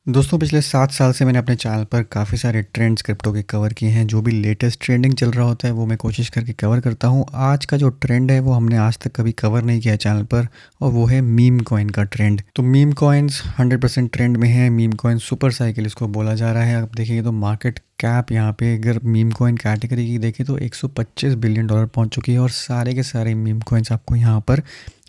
दोस्तों पिछले 7 साल से मैंने अपने चैनल पर काफ़ी सारे ट्रेंड्स क्रिप्टो के कवर किए हैं। जो भी लेटेस्ट ट्रेंडिंग चल रहा होता है वो मैं कोशिश करके कवर करता हूँ। आज का जो ट्रेंड है वो हमने आज तक कभी कवर नहीं किया चैनल पर, और वो है मीम कॉइन का ट्रेंड। तो मीम कॉइन्स 100% ट्रेंड में है। मीम कॉइन सुपर साइकिल इसको बोला जा रहा है। अब देखिए तो मार्केट कैप यहाँ पे अगर मीम कॉइन कैटेगरी की देखें तो $125 बिलियन पहुँच चुकी है, और सारे के सारे मीम कॉइन्स आपको यहाँ पर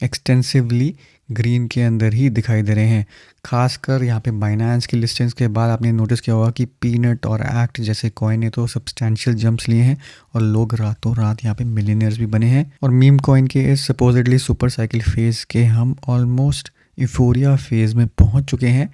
एक्सटेंसिवली ग्रीन के अंदर ही दिखाई दे रहे हैं। खासकर यहाँ पे बाइनेंस की लिस्टिंग्स के बाद आपने नोटिस किया होगा कि पीनट और एक्ट जैसे कॉइन ने तो सब्सटैंशियल जंप्स लिए हैं, और लोग रातों रात यहाँ पे मिलियनियर्स भी बने हैं। और मीम कॉइन के इस सपोजिटली सुपर साइकिल फेज़ के हम ऑलमोस्ट यूफोरिया फेज़ में पहुँच चुके हैं,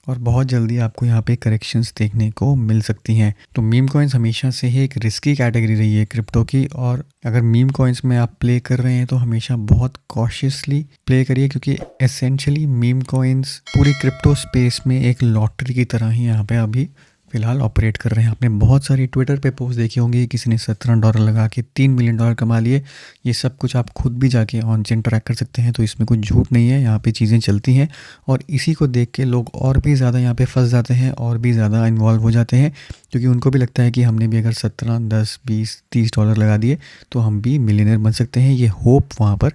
और बहुत जल्दी आपको यहाँ पे करेक्शंस देखने को मिल सकती हैं। तो मीम कॉइन्स हमेशा से ही एक रिस्की कैटेगरी रही है क्रिप्टो की, और अगर मीम कॉइन्स में आप प्ले कर रहे हैं तो हमेशा बहुत कॉशियसली प्ले करिए, क्योंकि एसेंशियली मीम कॉइन्स पूरी क्रिप्टो स्पेस में एक लॉटरी की तरह ही यहाँ पे अभी फिलहाल ऑपरेट कर रहे हैं। आपने बहुत सारी ट्विटर पे पोस्ट देखी होंगी, किसी ने $17 लगा के $3 मिलियन कमा लिए। ये सब कुछ आप खुद भी जाके ऑन चेन ट्रैक कर सकते हैं, तो इसमें कुछ झूठ नहीं है, यहाँ पे चीज़ें चलती हैं। और इसी को देख के लोग और भी ज़्यादा यहाँ पे फंस जाते हैं और भी ज़्यादा इन्वॉल्व हो जाते हैं, क्योंकि उनको भी लगता है कि हमने भी अगर 17, 10, 20, $30 लगा दिए तो हम भी मिलियनर बन सकते हैं। ये होप वहाँ पर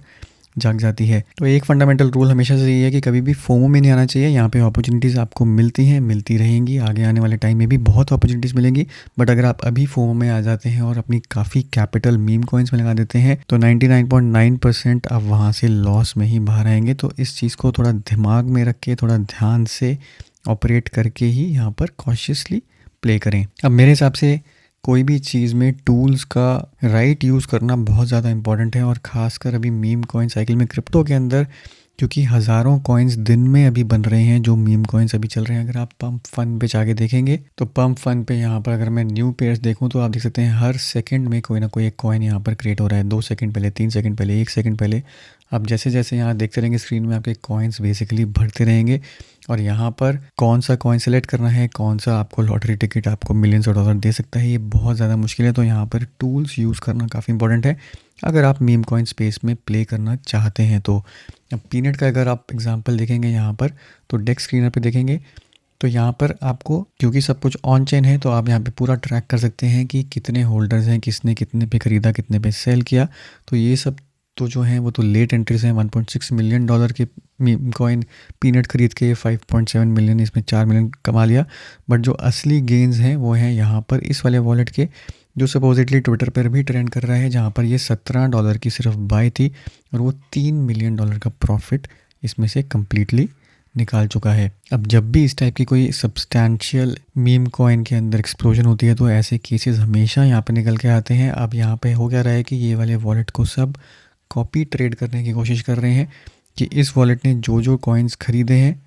जाग जाती है। तो एक फंडामेंटल रूल हमेशा से ये है कि कभी भी फोमो में नहीं आना चाहिए। यहाँ पे अपॉर्चुनिटीज़ आपको मिलती हैं, मिलती रहेंगी, आगे आने वाले टाइम में भी बहुत अपॉर्चुनिटीज़ मिलेंगी। बट अगर आप अभी फोमो में आ जाते हैं और अपनी काफ़ी कैपिटल मीम कॉइन्स में लगा देते हैं तो 99.9% आप वहाँ से लॉस में ही बाहर आएंगे। तो इस चीज़ को थोड़ा दिमाग में रख के, थोड़ा ध्यान से ऑपरेट करके ही यहाँ पर कॉशियसली प्ले करें। अब मेरे हिसाब से कोई भी चीज़ में टूल्स का राइट यूज़ करना बहुत ज़्यादा इंपॉर्टेंट है, और ख़ासकर अभी मीम कॉइन साइकिल में क्रिप्टो के अंदर, क्योंकि हज़ारों कॉइन्स दिन में अभी बन रहे हैं जो मीम कॉइन्स अभी चल रहे हैं। अगर आप पंप फन पे जाके देखेंगे तो पंप फन पे यहाँ पर अगर मैं न्यू पेयर्स देखूँ तो आप देख सकते हैं हर सेकंड में कोई ना कोई एक कॉइन यहाँ पर क्रिएट हो रहा है। 2 सेकंड पहले, 3 सेकंड पहले, 1 सेकंड पहले। आप जैसे जैसे यहाँ देखते रहेंगे स्क्रीन में आपके कॉइन्स बेसिकली बढ़ते रहेंगे, और यहाँ पर कौन सा कॉइन सेलेक्ट करना है, कौन सा आपको लॉटरी टिकट आपको मिलियंस ऑफ डॉलर दे सकता है, ये बहुत ज़्यादा मुश्किल है। तो यहाँ पर टूल्स यूज़ करना काफ़ी इंपॉर्टेंट है अगर आप मीम कॉइन स्पेस में प्ले करना चाहते हैं। तो अब पीनट का अगर आप एग्जांपल देखेंगे यहाँ पर, तो डेस्क स्क्रीनर पे देखेंगे तो यहाँ पर आपको, क्योंकि सब कुछ ऑन चेन है, तो आप यहाँ पे पूरा ट्रैक कर सकते हैं कि कितने होल्डर्स हैं, किसने कितने पे ख़रीदा, कितने पे सेल किया। तो ये सब तो जो हैं वो तो लेट एंट्रीज हैं। $1.6 मिलियन के मीम कॉइन पीनट खरीद के 5.7 मिलियन, इसमें 4 मिलियन कमा लिया। बट जो असली गेंस हैं वो हैं यहाँ पर इस वाले वॉलेट के, जो सपोजिटली ट्विटर पर भी ट्रेंड कर रहा है, जहाँ पर ये $17 की सिर्फ बाय थी, और वो $3 मिलियन का प्रॉफिट इसमें से कम्प्लीटली निकाल चुका है। अब जब भी इस टाइप की कोई सब्सटैंशियल मीम कॉइन के अंदर एक्सप्लोजन होती है तो ऐसे केसेस हमेशा यहाँ पे निकल के आते हैं। अब यहाँ पे हो क्या रहा है कि ये वाले वॉलेट को सब कॉपी ट्रेड करने की कोशिश कर रहे हैं कि इस वॉलेट ने जो जो कॉइन्स खरीदे हैं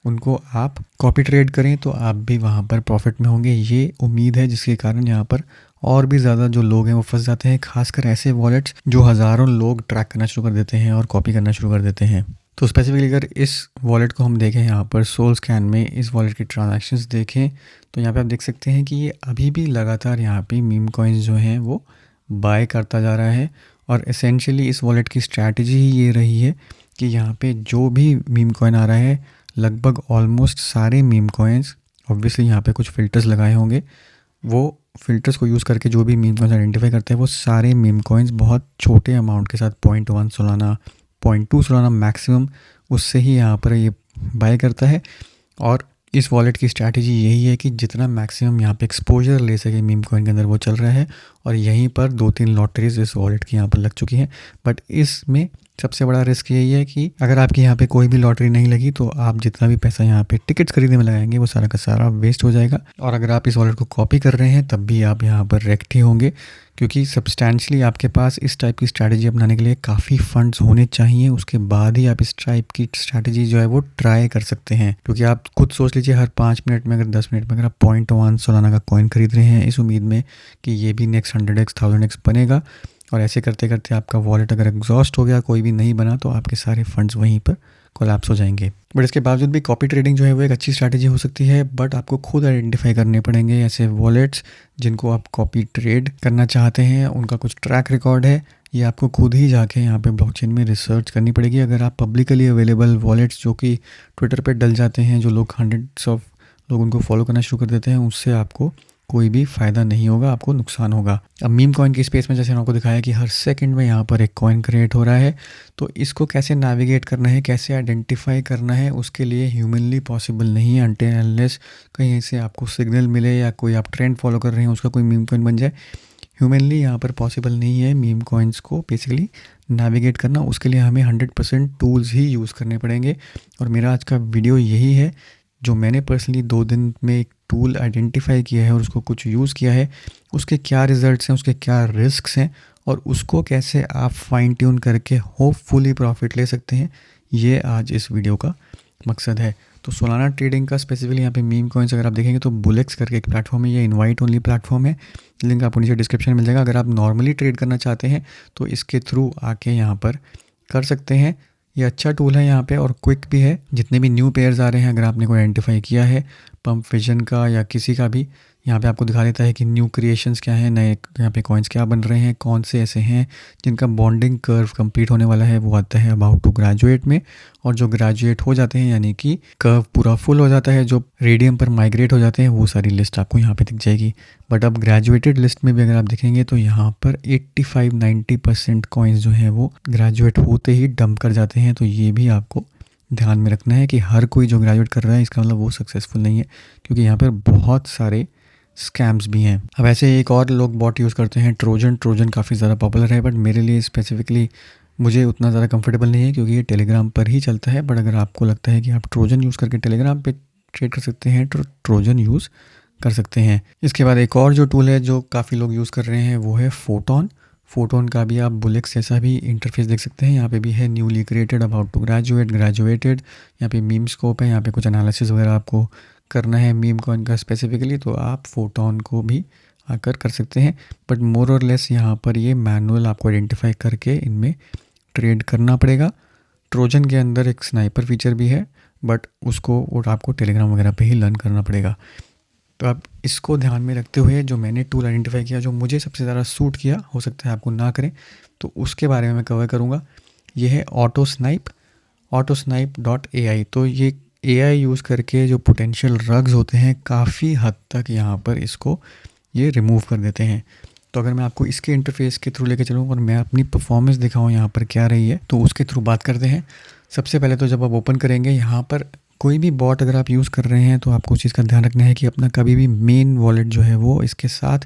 उनको आप कॉपी ट्रेड करें तो आप भी वहाँ पर प्रॉफिट में होंगे। ये उम्मीद है, जिसके कारण यहाँ पर और भी ज़्यादा जो लोग हैं वो फंस जाते हैं, खासकर ऐसे वॉलेट्स जो हज़ारों लोग ट्रैक करना शुरू कर देते हैं और कॉपी करना शुरू कर देते हैं। तो स्पेसिफिकली अगर इस वॉलेट को हम देखें, यहाँ पर सोल स्कैन में इस वॉलेट की ट्रांजैक्शंस देखें तो यहाँ पे आप देख सकते हैं कि ये अभी भी लगातार यहाँ पे मीम कॉइन्स जो हैं वो बाय करता जा रहा है। और एसेंशियली इस वॉलेट की स्ट्रैटेजी ही ये रही है कि यहाँ पे जो भी मीम कॉइन आ रहा है, लगभग ऑलमोस्ट सारे मीम कॉइन्स, ऑब्वियसली यहाँ पे कुछ फ़िल्टर्स लगाए होंगे, वो फ़िल्टर्स को यूज़ करके जो भी मीम कॉइन्स आइडेंटिफाई करते हैं वो सारे मीम कॉइन्स बहुत छोटे अमाउंट के साथ 0.1 सोलाना, 0.2 सोलाना मैक्सिमम, उससे ही यहाँ पर ये बाय करता है। और इस वॉलेट की स्ट्रैटेजी यही है कि जितना मैक्सिमम यहाँ पे एक्सपोजर ले सके मीम कॉइन के अंदर वो चल रहा है, और यहीं पर 2-3 लॉटरीज इस वॉलेट की यहाँ पर लग चुकी हैं। बट इसमें सबसे बड़ा रिस्क यही है कि अगर आपकी यहाँ पे कोई भी लॉटरी नहीं लगी तो आप जितना भी पैसा यहाँ पे टिकट्स खरीदने में लगाएंगे वो सारा का सारा वेस्ट हो जाएगा। और अगर आप इस वॉलेट को कॉपी कर रहे हैं तब भी आप यहाँ पर रेक्ट ही होंगे, क्योंकि सब्सटैंशली आपके पास इस टाइप की स्ट्रैटेजी अपनाने के लिए काफ़ी फंड्स होने चाहिए। उसके बाद ही आप इस टाइप की स्ट्रैटेजी जो है वो ट्राई कर सकते हैं, क्योंकि आप खुद सोच लीजिए हर 5 मिनट में, अगर 10 मिनट में अगर आप 0.1 सोलाना का कॉइन खरीद रहे हैं इस उम्मीद में कि ये भी नेक्स्ट 100x 1000x बनेगा, और ऐसे करते करते आपका वॉलेट अगर एग्जॉस्ट हो गया, कोई भी नहीं बना, तो आपके सारे फंड्स वहीं पर कोलैप्स हो जाएंगे। बट इसके बावजूद भी कॉपी ट्रेडिंग जो है वो एक अच्छी स्ट्रैटेजी हो सकती है, बट आपको खुद आइडेंटिफाई करने पड़ेंगे ऐसे वॉलेट्स जिनको आप कॉपी ट्रेड करना चाहते हैं, उनका कुछ ट्रैक रिकॉर्ड है, ये आपको खुद ही जाके यहाँ पे ब्लॉकचेन में रिसर्च करनी पड़ेगी। अगर आप पब्लिकली अवेलेबल वॉलेट्स जो कि ट्विटर पे डल जाते हैं, जो लोग हंड्रेड्स ऑफ लोग उनको फॉलो करना शुरू कर देते हैं, उससे आपको कोई भी फ़ायदा नहीं होगा, आपको नुकसान होगा। अब मीम कॉइन की स्पेस में जैसे मैंने आपको दिखाया कि हर सेकंड में यहाँ पर एक कॉइन क्रिएट हो रहा है, तो इसको कैसे नेविगेट करना है, कैसे आइडेंटिफाई करना है, उसके लिए ह्यूमनली पॉसिबल नहीं है अनटिल अनलेस कहीं से आपको सिग्नल मिले या कोई आप ट्रेंड फॉलो कर रहे हैं उसका कोई मीम कॉइन बन जाए। ह्यूमनली यहाँ पर पॉसिबल नहीं है मीम कॉइन्स को बेसिकली नेविगेट करना, उसके लिए हमें 100% टूल्स ही यूज़ करने पड़ेंगे। और मेरा आज का वीडियो यही है, जो मैंने पर्सनली 2 दिन में एक टूल आइडेंटिफाई किया है और उसको कुछ यूज़ किया है, उसके क्या रिजल्ट्स हैं, उसके क्या रिस्क्स हैं और उसको कैसे आप फाइन ट्यून करके होपफुली प्रॉफिट ले सकते हैं, ये आज इस वीडियो का मकसद है। तो सोलाना ट्रेडिंग का स्पेसिफिकली यहाँ पे मीम कॉइन्स अगर आप देखेंगे तो बुलेक्स करके एक प्लेटफॉर्म है, ये इनवाइट ओनली प्लेटफॉर्म है, लिंक आपको नीचे डिस्क्रिप्शन में मिल जाएगा। अगर आप नॉर्मली ट्रेड करना चाहते हैं तो इसके थ्रू आके यहाँ पर कर सकते हैं। ये अच्छा टूल है यहाँ पे और क्विक भी है। जितने भी न्यू पेयर्स आ रहे हैं, अगर आपने कोई आइडेंटिफाई किया है पंप विजन का या किसी का भी, यहाँ पे आपको दिखा देता है कि न्यू क्रिएशंस क्या हैं, नए यहाँ पे कॉइन्स क्या बन रहे हैं, कौन से ऐसे हैं जिनका बॉन्डिंग कर्व कंप्लीट होने वाला है, वो आता है अबाउट टू ग्रेजुएट में। और जो ग्रेजुएट हो जाते हैं यानी कि कर्व पूरा फुल हो जाता है, जो रेडियम पर माइग्रेट हो जाते हैं, वो सारी लिस्ट आपको यहाँ पे दिख जाएगी। बट अब ग्रेजुएटेड लिस्ट में भी अगर आप देखेंगे तो यहाँ पर 85-90% कॉइन्स जो हैं वो ग्रेजुएट होते ही डंप कर जाते हैं। तो ये भी आपको ध्यान में रखना है कि हर कोई जो ग्रेजुएट कर रहा है इसका मतलब वो सक्सेसफुल नहीं है, क्योंकि यहाँ पर बहुत सारे स्कैम्स भी हैं। अब ऐसे एक और लोग बॉट यूज़ करते हैं ट्रोजन काफ़ी ज़्यादा पॉपुलर है, बट मेरे लिए स्पेसिफिकली मुझे उतना ज़्यादा कंफर्टेबल नहीं है क्योंकि ये टेलीग्राम पर ही चलता है। बट अगर आपको लगता है कि आप ट्रोजन यूज़ करके टेलीग्राम पे ट्रेड कर सकते हैं तो ट्रोजन यूज़ कर सकते हैं। इसके बाद एक और जो टूल है जो काफ़ी लोग यूज़ कर रहे हैं वो है फोटोन का भी आप बुलेक्स जैसा भी इंटरफेस देख सकते हैं। यहाँ पे भी है newly created, about to graduated, यहाँ पे मीम स्कोप है, यहाँ पे कुछ एनालिसिस वगैरह आपको करना है मीम कॉइन का स्पेसिफिकली, तो आप फोटोन को भी आकर कर सकते हैं। बट मोर और लेस यहाँ पर ये मैनुअल आपको आइडेंटिफाई करके इनमें ट्रेड करना पड़ेगा। ट्रोजन के अंदर एक स्नाइपर फीचर भी है, बट उसको और आपको टेलीग्राम वगैरह पे ही लर्न करना पड़ेगा। तो आप इसको ध्यान में रखते हुए जो मैंने टूल आइडेंटिफाई किया, जो मुझे सबसे ज़्यादा सूट किया, हो सकता है आपको ना करें, तो उसके बारे में मैं कवर करूँगा। ये है autosnipe.ai। तो ये AI यूज़ करके जो पोटेंशियल रग्स होते हैं काफ़ी हद तक यहाँ पर इसको ये रिमूव कर देते हैं। तो अगर मैं आपको इसके इंटरफेस के थ्रू लेके चलूँ और मैं अपनी परफॉर्मेंस दिखाऊँ यहाँ पर क्या रही है, तो उसके थ्रू बात करते हैं। सबसे पहले तो जब आप ओपन करेंगे यहाँ पर कोई भी बॉट अगर आप यूज़ कर रहे हैं तो आपको उस चीज़ का ध्यान रखना है कि अपना कभी भी मेन वॉलेट जो है वो इसके साथ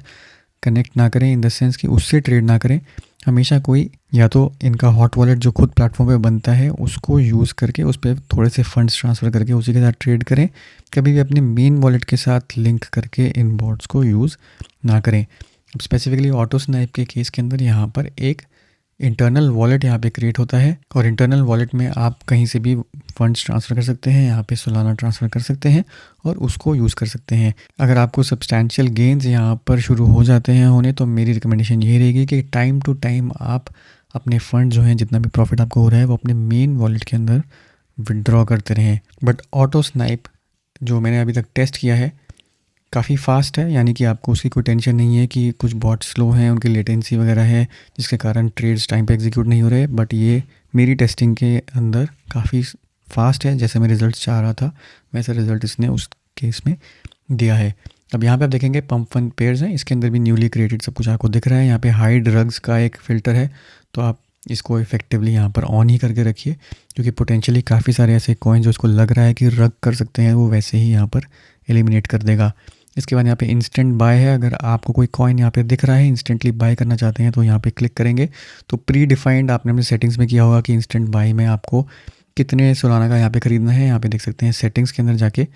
कनेक्ट ना करें, इन द सेंस कि उससे ट्रेड ना करें। हमेशा कोई या तो इनका हॉट वॉलेट जो खुद प्लेटफॉर्म पे बनता है उसको यूज़ करके उस पर थोड़े से फंड्स ट्रांसफ़र करके उसी के साथ ट्रेड करें। कभी भी अपने मेन वॉलेट के साथ लिंक करके इन बॉट्स को यूज़ ना करें। अब स्पेसिफिकली ऑटोस्नाइप के केस के अंदर यहाँ पर एक इंटरनल वॉलेट यहाँ पे क्रिएट होता है और इंटरनल वॉलेट में आप कहीं से भी फंड्स ट्रांसफ़र कर सकते हैं, यहाँ पे सोलाना ट्रांसफ़र कर सकते हैं और उसको यूज़ कर सकते हैं। अगर आपको सब्सटैंशियल गेंस यहाँ पर शुरू हो जाते हैं होने, तो मेरी रिकमेंडेशन ये रहेगी कि टाइम टू टाइम आप अपने फ़ंड जो हैं, जितना भी प्रॉफिट आपको हो रहा है, वो अपने मेन वॉलेट के अंदर विड्रॉ करते रहें। बट ऑटोस्नाइप जो मैंने अभी तक टेस्ट किया है काफ़ी फास्ट है, यानी कि आपको उसकी कोई टेंशन नहीं है कि कुछ बॉट स्लो हैं, उनकी लेटेंसी वगैरह है जिसके कारण ट्रेड्स टाइम पे एग्जीक्यूट नहीं हो रहे। बट ये मेरी टेस्टिंग के अंदर काफ़ी फास्ट है, जैसे मैं रिज़ल्ट चाह रहा था वैसे रिज़ल्ट इसने उस केस में दिया है। अब यहाँ पे आप देखेंगे पंप फंड पेयर्स हैं, इसके अंदर भी न्यूली क्रिएटेड सब कुछ आपको दिख रहा है। यहाँ पे हाइड रग्स का एक फ़िल्टर है, तो आप इसको इफेक्टिवली यहाँ पर ऑन ही करके रखिए, क्योंकि पोटेंशियली काफ़ी सारे ऐसे कॉइन जो उसको लग रहा है कि रग कर सकते हैं, वो वैसे ही यहाँ पर एलिमिनेट कर देगा। इसके बाद यहाँ पे इंस्टेंट बाय है। अगर आपको कोई कॉइन यहाँ पे दिख रहा है, इंस्टेंटली बाय करना चाहते हैं, तो यहाँ पे क्लिक करेंगे तो प्री डिफाइंड आपने अपने सेटिंग्स में किया होगा कि इंस्टेंट बाय में आपको कितने सोलाना का यहाँ पे ख़रीदना है। यहाँ पे देख सकते हैं सेटिंग्स के अंदर जाके,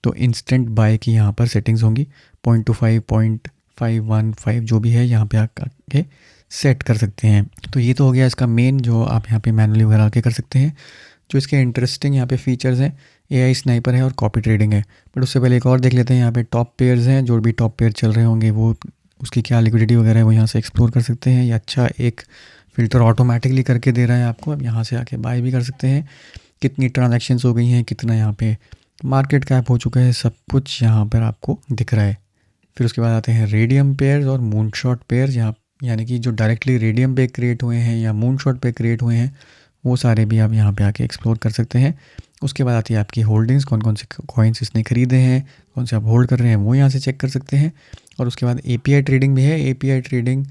तो इंस्टेंट बाय की यहाँ पर सेटिंग्स होंगी 0.25 0.515 जो भी है, यहाँ पे आके सेट कर सकते हैं। तो ये तो हो गया इसका मेन, जो आप यहाँ पे मैनुअली वगैरह आके कर सकते हैं। जो इसके इंटरेस्टिंग यहाँ पे फीचर्स हैं, AI स्नाइपर है और कॉपी ट्रेडिंग है। बट उससे पहले एक और देख लेते हैं, यहाँ पे टॉप पेयर्स हैं, जो भी टॉप पेयर चल रहे होंगे वो उसकी क्या लिक्विडिटी वगैरह है वो यहाँ से एक्सप्लोर कर सकते हैं। ये अच्छा एक फ़िल्टर ऑटोमेटिकली करके दे रहा है आपको। अब यहाँ से आके बाय भी कर सकते हैं, कितनी ट्रांजैक्शंस हो गई हैं, कितना यहाँ पे मार्केट कैप हो चुका है, सब कुछ यहाँ पर आपको दिख रहा है। फिर उसके बाद आते हैं रेडियम पेयर्स और मून शॉट पेयर्स, यहाँ यानी कि जो डायरेक्टली रेडियम पे क्रिएट हुए हैं या मून शॉट पे क्रिएट हुए हैं वो सारे भी आप यहाँ पे आके एक्सप्लोर कर सकते हैं। उसके बाद आती है आपकी होल्डिंग्स, कौन कौन से कॉइन्स इसने खरीदे हैं, कौन से आप होल्ड कर रहे हैं, वो यहाँ से चेक कर सकते हैं। और उसके बाद एपीआई ट्रेडिंग भी है। एपीआई ट्रेडिंग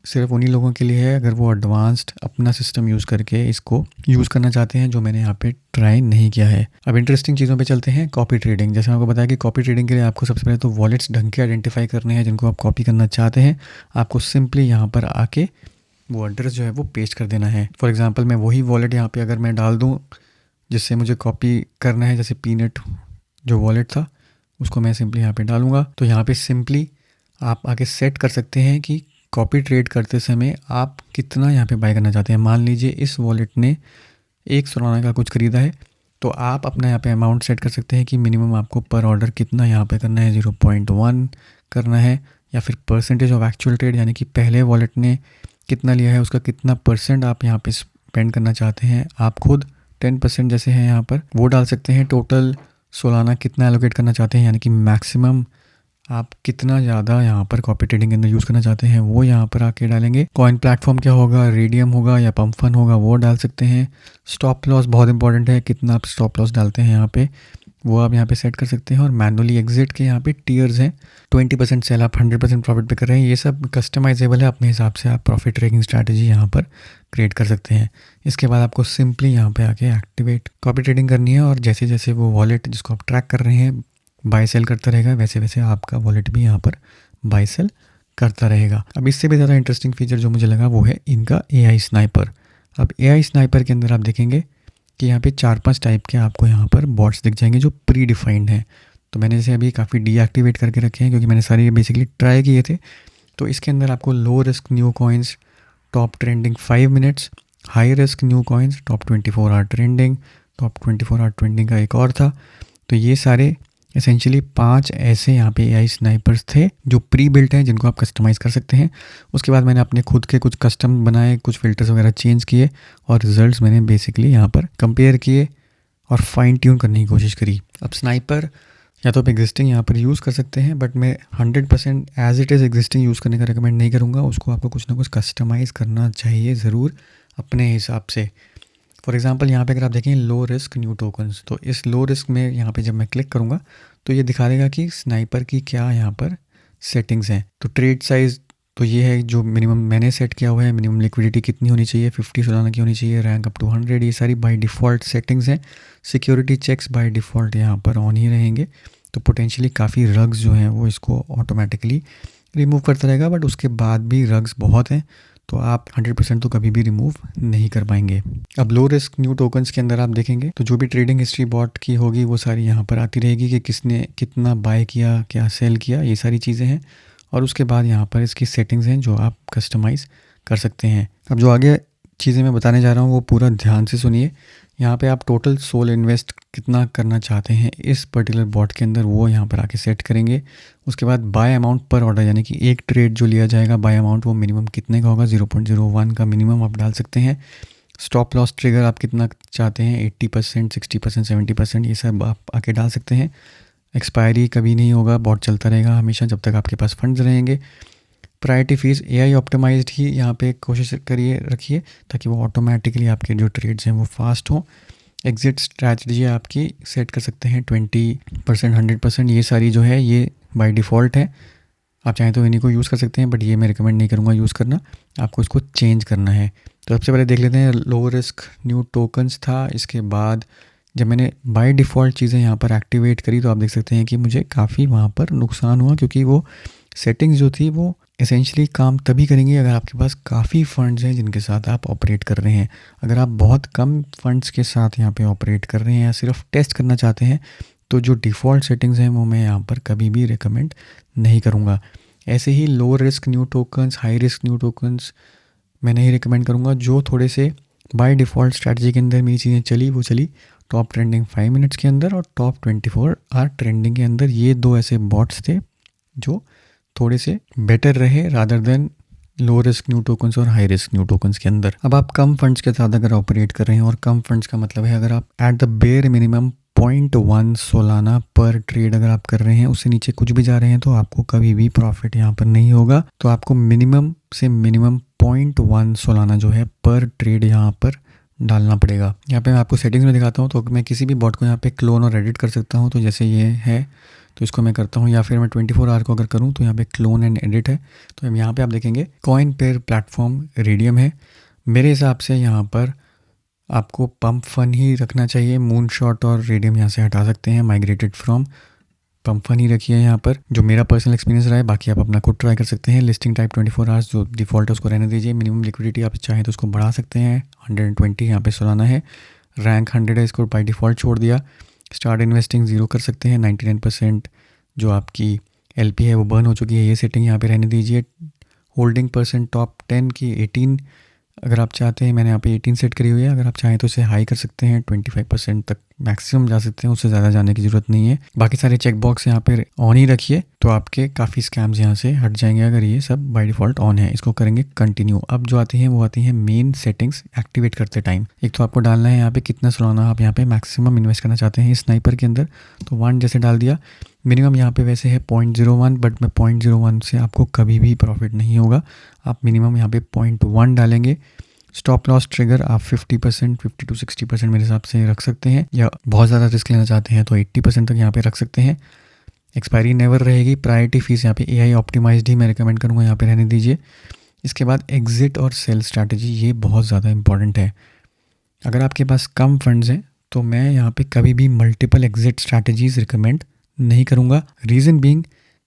सिर्फ उन्हीं लोगों के लिए है अगर वो एडवांस्ड अपना सिस्टम यूज़ करके इसको यूज़ करना चाहते हैं, जो मैंने यहाँ पे ट्राई नहीं किया है। अब इंटरेस्टिंग चीज़ों पे चलते हैं। कॉपी ट्रेडिंग, जैसे आपको बताया कि कॉपी ट्रेडिंग के लिए आपको सबसे पहले तो वॉलेट्स ढंग के आइडेंटिफाई करने हैं जिनको आप कॉपी करना चाहते हैं। आपको सिंपली यहाँ पर आके वो एड्रेस जो है वो पेस्ट कर देना है। फॉर एग्जांपल मैं वही वॉलेट यहाँ पे अगर मैं डाल दूँ जिससे मुझे कॉपी करना है, जैसे पीनट जो वॉलेट था उसको मैं सिंपली यहाँ पे डालूँगा, तो यहाँ पे सिंपली आप आके सेट कर सकते हैं कि कॉपी ट्रेड करते समय आप कितना यहाँ पे बाय करना चाहते हैं। मान लीजिए इस वॉलेट ने 1 सोलाना का कुछ ख़रीदा है, तो आप अपना यहाँ पे अमाउंट सेट कर सकते हैं कि मिनिमम आपको पर ऑर्डर कितना यहाँ पे करना है, 0.1 करना है, या फिर परसेंटेज ऑफ एक्चुअल ट्रेड, यानी कि पहले वॉलेट ने कितना लिया है उसका कितना परसेंट आप यहाँ पे स्पेंड करना चाहते हैं। आप खुद 10% जैसे हैं यहाँ पर वो डाल सकते हैं। टोटल सोलाना कितना एलोकेट करना चाहते हैं, यानी कि मैक्सिमम आप कितना ज़्यादा यहाँ पर कॉपी ट्रेडिंग के अंदर यूज़ करना चाहते हैं वो यहाँ पर आके डालेंगे। कॉइन प्लेटफॉर्म क्या होगा, रेडियम होगा या पंप फन होगा, वो डाल सकते हैं। स्टॉप लॉस बहुत इंपॉर्टेंट है, कितना आप स्टॉप लॉस डालते हैं यहाँ पे वो आप यहाँ पे सेट कर सकते हैं। और मैनुअली एग्जिट के यहाँ पे टीयर्स हैं, 20% सेल आप 100% प्रॉफिट पे कर रहे हैं, ये सब कस्टमाइजेबल है, अपने हिसाब से आप प्रॉफिट ट्रैकिंग स्ट्रैटेजी यहाँ पर क्रिएट कर सकते हैं। इसके बाद आपको सिंपली यहाँ पे आके एक्टिवेट कॉपी ट्रेडिंग करनी है, और जैसे जैसे वो वॉलेट जिसको आप ट्रैक कर रहे हैं बाय सेल करता रहेगा, वैसे वैसे आपका वॉलेट भी यहाँ पर बाय सेल करता रहेगा। अब इससे भी ज़्यादा इंटरेस्टिंग फीचर जो मुझे लगा वो है इनका AI स्नाइपर। अब AI स्नाइपर के अंदर आप देखेंगे कि यहाँ पे 4-5 टाइप के आपको यहाँ पर बॉट्स दिख जाएंगे जो प्री डिफाइंड हैं। तो मैंने जैसे अभी काफ़ी डीएक्टिवेट करके रखे हैं क्योंकि मैंने सारे बेसिकली ट्राई किए थे। तो इसके अंदर आपको low risk new coins, top trending 5 minutes, high risk new coins, top 24 hour trending, top 24 hour trending का एक और था। तो ये सारे एसेंशियली 5 ऐसे यहाँ पे AI स्नाइपर्स थे जो प्री बिल्ट हैं जिनको आप कस्टमाइज़ कर सकते हैं। उसके बाद मैंने अपने खुद के कुछ कस्टम बनाए, कुछ फ़िल्टर्स वगैरह चेंज किए, और रिजल्ट्स मैंने बेसिकली यहाँ पर कंपेयर किए और फाइन ट्यून करने की कोशिश करी। अब स्नाइपर या तो आप एग्जिस्टिंग यहाँ पर यूज़ कर सकते हैं, बट मैं 100% as it is existing use करने का रिकमेंड नहीं करूँगा। उसको आपको कुछ ना कुछ कस्टमाइज़ करना चाहिए ज़रूर अपने हिसाब से। फॉर एग्जांपल यहाँ पे अगर आप देखें लो रिस्क न्यू टोकन्स, तो इस लो रिस्क में यहाँ पे जब मैं क्लिक करूँगा तो ये दिखा देगा कि स्नाइपर की क्या यहाँ पर सेटिंग्स हैं। तो ट्रेड साइज़ तो ये है जो मिनिमम मैंने सेट किया हुआ है, मिनिमम लिक्विडिटी कितनी होनी चाहिए, 50 सोलाना की होनी चाहिए, रैंक अप टू 100, ये सारी बाय डिफ़ॉल्ट सेटिंग्स हैं। सिक्योरिटी चेक्स बाय डिफ़ॉल्ट यहाँ पर ऑन ही रहेंगे, तो पोटेंशियली काफ़ी रग्स जो हैं वो इसको ऑटोमेटिकली रिमूव करता रहेगा, बट उसके बाद भी रग्स बहुत हैं, तो आप 100% तो कभी भी रिमूव नहीं कर पाएंगे। अब लो रिस्क न्यू टोकन्स के अंदर आप देखेंगे तो जो भी ट्रेडिंग हिस्ट्री बॉट की होगी वो सारी यहाँ पर आती रहेगी कि किसने कितना बाय किया, क्या सेल किया, ये सारी चीज़ें हैं। और उसके बाद यहाँ पर इसकी सेटिंग्स हैं जो आप कस्टमाइज़ कर सकते हैं। अब जो आगे चीज़ें मैं बताने जा रहा हूँ वो पूरा ध्यान से सुनिए। यहाँ पे आप टोटल सोल इन्वेस्ट कितना करना चाहते हैं इस पर्टिकुलर बॉट के अंदर वो यहाँ पर आके सेट करेंगे। उसके बाद बाय अमाउंट पर ऑर्डर, यानी कि एक ट्रेड जो लिया जाएगा बाय अमाउंट वो मिनिमम कितने का होगा, 0.01 का मिनिमम आप डाल सकते हैं। स्टॉप लॉस ट्रिगर आप कितना चाहते हैं, 80%, 60%, 70%, ये सब आप आके डाल सकते हैं। एक्सपायरी कभी नहीं होगा, बॉट चलता रहेगा हमेशा जब तक आपके पास फंड्स रहेंगे। प्रायोरिटी फीस AI ऑप्टिमाइज्ड ही यहाँ पे कोशिश करिए रखिए ताकि वो ऑटोमेटिकली आपके जो ट्रेड्स हैं वो फास्ट हों। एग्जिट स्ट्रैटेजी आपकी सेट कर सकते हैं 20%, 100%, ये सारी जो है ये बाय डिफ़ॉल्ट है। आप चाहें तो इन्हीं को यूज़ कर सकते हैं, बट ये मैं रिकमेंड नहीं करूँगा यूज़ करना, आपको इसको चेंज करना है। तो सबसे पहले देख लेते हैं लो रिस्क न्यू टोकन्स था। इसके बाद जब मैंने बाय डिफ़ॉल्ट चीज़ें यहाँ पर एक्टिवेट करी तो आप देख सकते हैं कि मुझे काफ़ी वहाँ पर नुकसान हुआ, क्योंकि वो सेटिंग्स जो थी वो एसेंशियली काम तभी करेंगी अगर आपके पास काफ़ी फ़ंड्स हैं जिनके साथ आप ऑपरेट कर रहे हैं। अगर आप बहुत कम फ़ंड्स के साथ यहाँ पे ऑपरेट कर रहे हैं या सिर्फ टेस्ट करना चाहते हैं तो जो डिफ़ॉल्ट सेटिंग्स हैं वो मैं यहाँ पर कभी भी रिकमेंड नहीं करूँगा। ऐसे ही low risk new tokens, high risk new tokens मैं नहीं रिकमेंड करूँगा। जो थोड़े से बाय डिफ़ॉल्ट स्ट्रैटेजी के अंदर मेरी चीज़ें चली वो चली टॉप ट्रेंडिंग 5 मिनट्स के अंदर और टॉप 24 आवर ट्रेंडिंग के अंदर। ये 2 ऐसे बॉट्स थे जो थोड़े से बेटर रहे rather than low risk new tokens और हाई रिस्क न्यू टोकन्स के अंदर। अब आप कम फंड्स के साथ अगर ऑपरेट कर रहे हैं, और कम फंड्स का मतलब है अगर आप at the bare minimum 0.1 Solana पर ट्रेड अगर आप कर रहे हैं, उससे नीचे कुछ भी जा रहे हैं तो आपको कभी भी प्रॉफिट यहाँ पर नहीं होगा। तो आपको मिनिमम से मिनिमम 0.1 सोलाना जो है पर ट्रेड यहाँ पर डालना पड़ेगा। यहाँ पे मैं आपको सेटिंग्स में दिखाता हूँ, तो मैं किसी भी बॉट को यहाँ पे क्लोन और एडिट कर सकता हूँ। तो जैसे ये है, तो इसको मैं करता हूँ, या फिर मैं 24 आवर को अगर करूँ तो यहाँ पे क्लोन एंड एडिट है। तो यहाँ पे आप देखेंगे कॉइन पेयर प्लेटफॉर्म रेडियम है। मेरे हिसाब से यहाँ पर आपको पंप फन ही रखना चाहिए। मून शॉट और रेडियम यहाँ से हटा सकते हैं, माइग्रेटेड फ्रॉम। पंप फन ही रखिए यहाँ पर, जो मेरा पर्सनल एक्सपीरियंस रहा है। बाकी आप अपना खुद ट्राई कर सकते हैं। लिस्टिंग टाइप 24 आवर्स जो डिफ़ॉल्ट है उसको रहने दीजिए। मिनिमम लिक्विडिटी आप चाहें तो उसको बढ़ा सकते हैं, 120 यहाँ पे सोलाना है। रैंक 100 है, इसको बाई डिफ़ॉल्ट छोड़ दिया। स्टार्ट इन्वेस्टिंग 0 कर सकते हैं। 99% जो आपकी LP है वो बर्न हो चुकी है, ये सेटिंग यहाँ पे रहने दीजिए। होल्डिंग परसेंट टॉप 10 की 18 अगर आप चाहते हैं, मैंने यहाँ पे 18 सेट करी हुई है। अगर आप चाहें तो इसे हाई कर सकते हैं, 25% तक मैक्सिमम जा सकते हैं, उससे ज़्यादा जाने की ज़रूरत नहीं है। बाकी सारे चेक बॉक्स यहाँ पे ऑन ही रखिए, तो आपके काफ़ी स्कैम्स यहाँ से हट जाएंगे अगर ये सब बाय डिफ़ॉल्ट ऑन है। इसको करेंगे कंटिन्यू। अब जो आती हैं वो आती हैं मेन सेटिंग्स एक्टिवेट करते टाइम। एक तो आपको डालना है यहाँ पे कितना सोलाना आप यहाँ पे मैक्सिमम इन्वेस्ट करना चाहते हैं स्नाइपर के अंदर, तो 1 जैसे डाल दिया। मिनिमम यहाँ पे वैसे है 0.01, बट मैं 0.01 से आपको कभी भी प्रॉफिट नहीं होगा। आप मिनिमम यहाँ पे 0.1 डालेंगे। स्टॉप लॉस ट्रिगर आप 50%, 50 to 60% मेरे हिसाब से रख सकते हैं, या बहुत ज़्यादा रिस्क लेना चाहते हैं तो 80% तक यहाँ पे रख सकते हैं। एक्सपायरी नेवर रहेगी। प्रायोरिटी फीस यहाँ पे AI ऑप्टिमाइज्ड ही मैं रिकमेंड करूँगा, यहाँ पे रहने दीजिए। इसके बाद एग्जिट और सेल स्ट्रैटेजी, ये बहुत ज़्यादा इंपॉर्टेंट है। अगर आपके पास कम फंड्स हैं तो मैं यहाँ पे कभी भी मल्टीपल एग्जिट स्ट्रैटेजीज रिकमेंड नहीं करूँगा। रीज़न बीइंग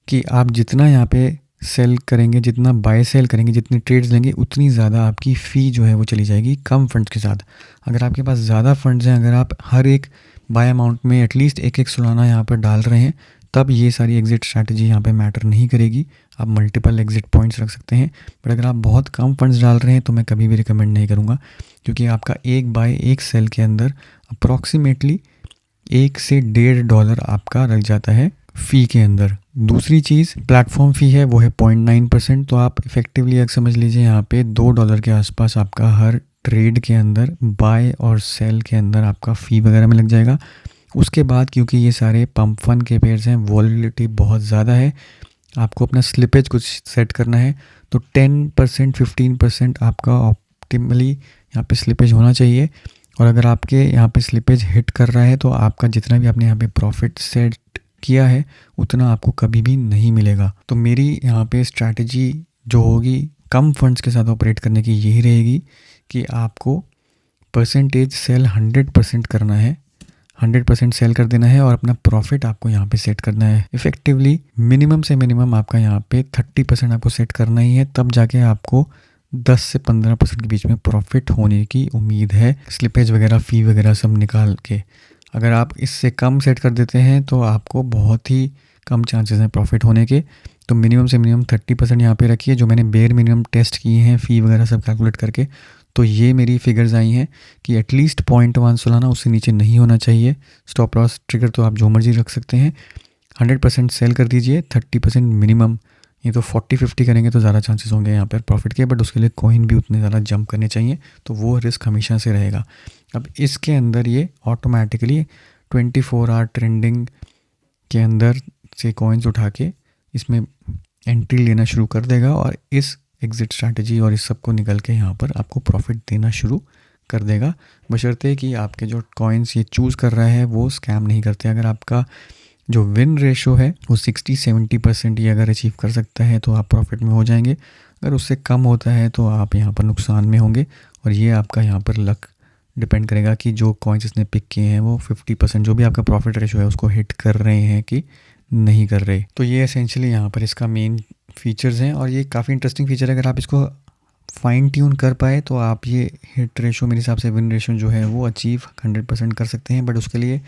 कि आप जितना यहाँ पे सेल करेंगे, जितना बाय सेल करेंगे, जितनी ट्रेड्स लेंगे, उतनी ज़्यादा आपकी फ़ी जो है वो चली जाएगी कम फंड्स के साथ। अगर आपके पास ज़्यादा फंड्स हैं, अगर आप हर एक बाय अमाउंट में एटलीस्ट एक सोलाना यहाँ पर डाल रहे हैं, तब ये सारी एग्जिट स्ट्रैटेजी यहाँ पे मैटर नहीं करेगी। आप मल्टीपल एग्जिट पॉइंट्स रख सकते हैं। बट अगर आप बहुत कम फंड्स डाल रहे हैं तो मैं कभी भी रिकमेंड नहीं करूँगा, क्योंकि आपका एक बाय एक सेल के अंदर अप्रॉक्सीमेटली $1 से $1.5 आपका लग जाता है फ़ी के अंदर। दूसरी चीज़ प्लेटफॉर्म फ़ी है, वो है 0.9%। तो आप इफ़ेक्टिवली अगर समझ लीजिए यहाँ पे $2 के आसपास आपका हर ट्रेड के अंदर बाय और सेल के अंदर आपका फ़ी वगैरह में लग जाएगा। उसके बाद क्योंकि ये सारे पंप फन के पेयर्स हैं, वॉलेटिलिटी बहुत ज़्यादा है, आपको अपना स्लिपेज कुछ सेट करना है। तो 10%, 15% आपका ऑप्टिमली यहाँ पे स्लिपेज होना चाहिए। और अगर आपके यहाँ पे स्लिपेज हिट कर रहा है तो आपका जितना भी आपने यहाँ पे प्रॉफिट सेट किया है उतना आपको कभी भी नहीं मिलेगा। तो मेरी यहाँ पे स्ट्रैटेजी जो होगी कम फंड्स के साथ ऑपरेट करने की यही रहेगी कि आपको परसेंटेज सेल 100% करना है, 100% सेल कर देना है, और अपना प्रॉफिट आपको यहाँ पे सेट करना है। इफ़ेक्टिवली मिनिमम से मिनिमम आपका यहाँ पे 30% आपको सेट करना ही है, तब जाके आपको 10 से 15% के बीच में प्रॉफिट होने की उम्मीद है, स्लिपेज वगैरह फ़ी वगैरह सब निकाल के। अगर आप इससे कम सेट कर देते हैं तो आपको बहुत ही कम चांसेस हैं प्रॉफिट होने के। तो मिनिमम से मिनिमम 30% यहाँ पे रखिए, जो मैंने बेयर मिनिमम टेस्ट किए हैं फ़ी वगैरह सब कैलकुलेट करके। तो ये मेरी फिगर्स आई हैं कि एटलीस्ट 0.1 सोलाना, उससे नीचे नहीं होना चाहिए। स्टॉप लॉस ट्रिगर तो आप जो मर्जी रख सकते हैं। 100% सेल कर दीजिए, 30% मिनिमम। ये तो 40-50 करेंगे तो ज़्यादा चांसेस होंगे यहाँ पर प्रॉफिट के, बट उसके लिए कॉइन भी उतने ज़्यादा जंप करने चाहिए, तो वो रिस्क हमेशा से रहेगा। अब इसके अंदर ये ऑटोमेटिकली 24 आवर ट्रेंडिंग के अंदर से कॉइन्स उठा के इसमें एंट्री लेना शुरू कर देगा, और इस एग्जिट स्ट्रैटेजी और इस सब को निकल के यहाँ पर आपको प्रॉफिट देना शुरू कर देगा, बशर्ते कि आपके जो कॉइन्स ये चूज़ कर रहा है वो स्कैम नहीं करते। अगर आपका जो विन रेशो है वो 60-70% ये अगर अचीव कर सकता है तो आप प्रॉफिट में हो जाएंगे। अगर उससे कम होता है तो आप यहाँ पर नुकसान में होंगे, और ये आपका यहाँ पर लक डिपेंड करेगा कि जो कॉइन्स इसने पिक किए हैं वो 50% जो भी आपका प्रॉफिट रेशो है उसको हिट कर रहे हैं कि नहीं कर रहे। तो ये एसेंशियली यहाँ पर इसका मेन फीचर्स हैं, और ये काफ़ी इंटरेस्टिंग फीचर है। अगर आप इसको फाइन ट्यून कर पाए तो आप ये हिट रेशो, मेरे हिसाब से विन रेशो जो है वो अचीव 100% कर सकते हैं। बट उसके लिए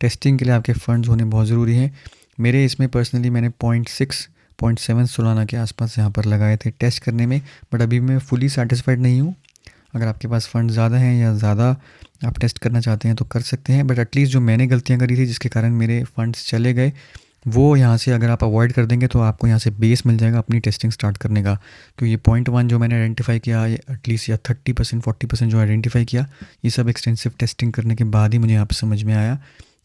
टेस्टिंग के लिए आपके फंड्स होने बहुत ज़रूरी है। मेरे इसमें पर्सनली मैंने 0.6, 0.7 सोलाना के आसपास यहाँ पर लगाए थे टेस्ट करने में, बट अभी मैं फुली सेटिस्फाइड नहीं हूँ। अगर आपके पास फंड ज़्यादा हैं या ज़्यादा आप टेस्ट करना चाहते हैं तो कर सकते हैं, बट एटलीस्ट जो मैंने गलतियाँ करी थी जिसके कारण मेरे फंड्स चले गए, वो यहाँ से अगर आप अवॉइड कर देंगे तो आपको यहाँ से बेस मिल जाएगा अपनी टेस्टिंग स्टार्ट करने का। क्योंकि ये 0.1 जो मैंने आइडेंटिफाई किया, एटलीस्ट या 30%, 40% जो आइडेंटिफाई किया, ये सब एक्सटेंसिव टेस्टिंग करने के बाद ही मुझे यहाँ पर समझ में आया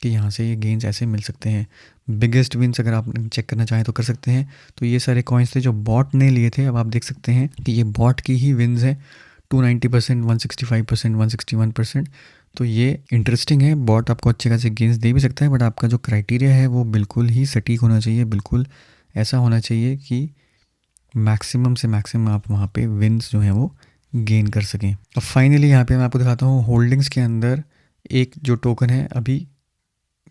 कि यहाँ से ये गेंस ऐसे मिल सकते हैं। बिगेस्ट विंस अगर आप चेक करना चाहें तो कर सकते हैं। तो ये सारे कॉइन्स थे जो बॉट ने लिए थे। अब आप देख सकते हैं कि ये बॉट की ही विंस हैं। 290%, 165%, 161%। तो ये इंटरेस्टिंग है। बॉट आपको अच्छे खासे गेंस दे भी सकता है, बट आपका जो क्राइटेरिया है वो बिल्कुल ही सटीक होना चाहिए, बिल्कुल ऐसा होना चाहिए कि मैक्सिमम से मैक्सिमम आप वहाँ पे विन्स जो हैं वो गेन कर सकें। अब फाइनली यहाँ पे मैं आपको दिखाता हूँ होल्डिंग्स के अंदर एक जो टोकन है अभी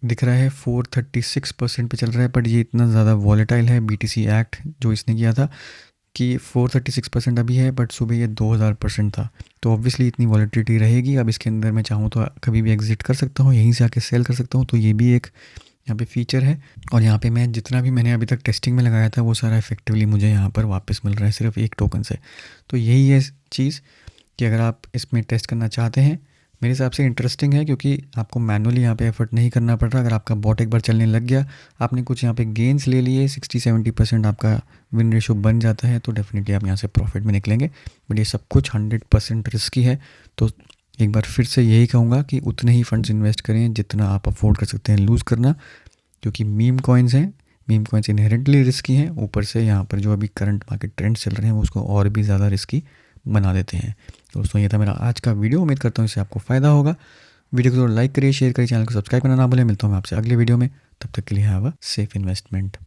दिख रहा है 436% पे चल रहा है, बट ये इतना ज़्यादा वॉलेटाइल है BTC एक्ट जो इसने किया था कि 436% अभी है, बट सुबह ये 2000% था। तो ऑब्वियसली इतनी वॉलेटिलिटी रहेगी। अब इसके अंदर मैं चाहूँ तो कभी भी एग्जिट कर सकता हूँ, यहीं से आके सेल कर सकता हूँ। तो ये भी एक यहाँ पे फीचर है। और यहाँ पे मैं जितना भी मैंने अभी तक टेस्टिंग में लगाया था वो सारा इफेक्टिवली मुझे यहाँ पर वापस मिल रहा है सिर्फ एक टोकन से। तो यही है चीज़ कि अगर आप इसमें टेस्ट करना चाहते हैं, मेरे हिसाब से इंटरेस्टिंग है क्योंकि आपको मैनुअली यहाँ पे एफर्ट नहीं करना पड़ रहा। अगर आपका बॉट एक बार चलने लग गया, आपने कुछ यहाँ पे गेंस ले लिए, 60-70% आपका विन रेशो बन जाता है, तो डेफिनेटली आप यहाँ से प्रॉफिट में निकलेंगे। बट ये सब कुछ 100% रिस्की है। तो एक बार फिर से यही कहूँगा कि उतने ही फंड्स इन्वेस्ट करें जितना आप अफोर्ड कर सकते हैं लूज़ करना, क्योंकि मीम कॉइन्स हैं, मीम कॉइन्स इनहेरेंटली रिस्की हैं। ऊपर से यहाँ पर जो अभी करंट मार्केट ट्रेंड्स चल रहे हैं वो उसको और भी ज़्यादा रिस्की बना देते हैं। दोस्तों ये था मेरा आज का वीडियो, उम्मीद करता हूँ इससे आपको फ़ायदा होगा। वीडियो को जरूर लाइक करिए, शेयर करिए, चैनल को सब्सक्राइब करना ना भूलें। मिलता हूँ मैं आपसे अगले वीडियो में, तब तक के लिए हैव अ सेफ इन्वेस्टमेंट।